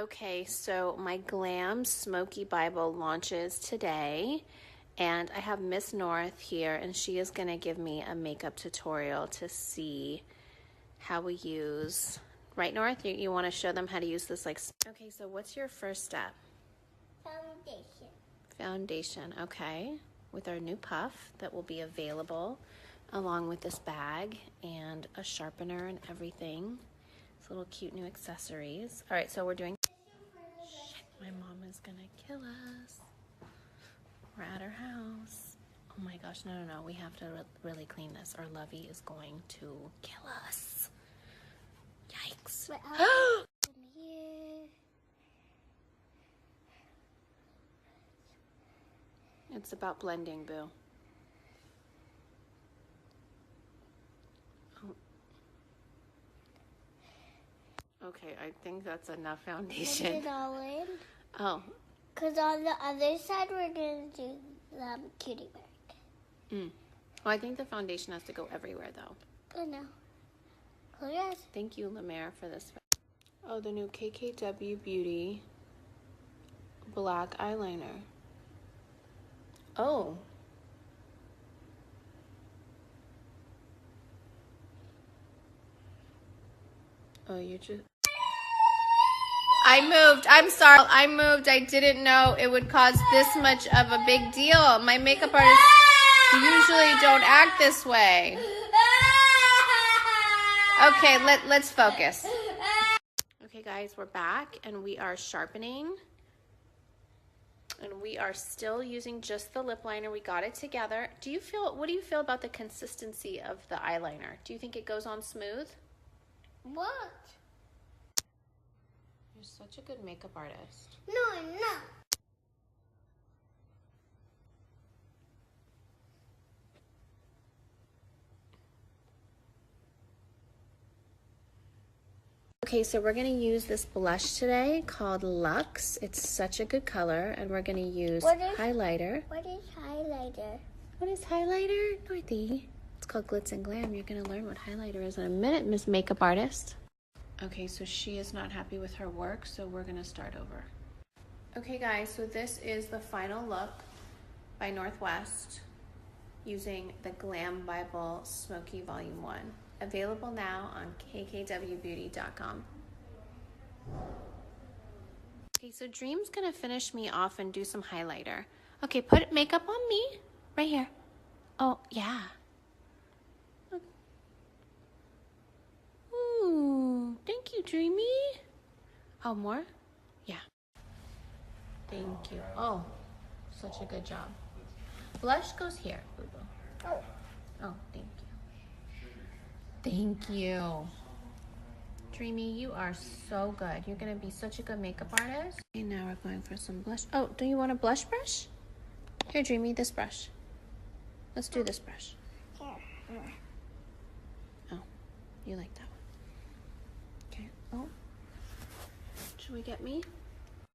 Okay, so my Glam Smoky Bible launches today, and I have Miss North here, and she is going to give me a makeup tutorial to see how we use. Right, North? You want to show them how to use this? Okay, so what's your first step? Foundation. Foundation, okay. With our new puff that will be available along with this bag and a sharpener and everything. It's little cute new accessories. All right, so we're doing. Shit, my mom is gonna kill us. We're at her house. Oh my gosh, no. We have to really clean this or Lovey is going to kill us. Yikes. It's about blending, boo. Okay, I think that's enough foundation. Put it all in. Oh. Because on the other side, we're going to do the cutie mark. Well, I think the foundation has to go everywhere, though. I know. Oh, yes. Thank you, Lemaire, for this. Oh, the new KKW Beauty black eyeliner. Oh. Oh, you just... I moved. I'm sorry. I moved. I didn't know it would cause this much of a big deal. My makeup artists usually don't act this way. Okay, let's focus. Okay, guys, we're back and we are sharpening. And we are still using just the lip liner. We got it together. What do you feel about the consistency of the eyeliner? Do you think it goes on smooth? What? You're such a good makeup artist. No, I'm not. Okay, so we're going to use this blush today called Luxe. It's such a good color, and we're going to use highlighter. What is highlighter? What is highlighter, Dorothy? It's called Glitz and Glam. You're going to learn what highlighter is in a minute, Miss Makeup Artist. Okay, so she is not happy with her work, so we're going to start over. Okay, guys, so this is the final look by Northwest using the Glam Bible Smoky Volume 1. Available now on kkwbeauty.com. Okay, so Dream's gonna finish me off and do some highlighter. Okay, put makeup on me. Right here. Oh, yeah. Ooh, thank you, Dreamy. Oh, more? Yeah. Thank you. Oh, such a good job. Blush goes here, boo-boo. Oh. Oh, thank you. Thank you. Dreamy, you are so good. You're going to be such a good makeup artist. Okay, now we're going for some blush. Oh, do you want a blush brush? Here, Dreamy, this brush. Let's do this brush. Oh, you like that one. Okay. Oh. Should we get me?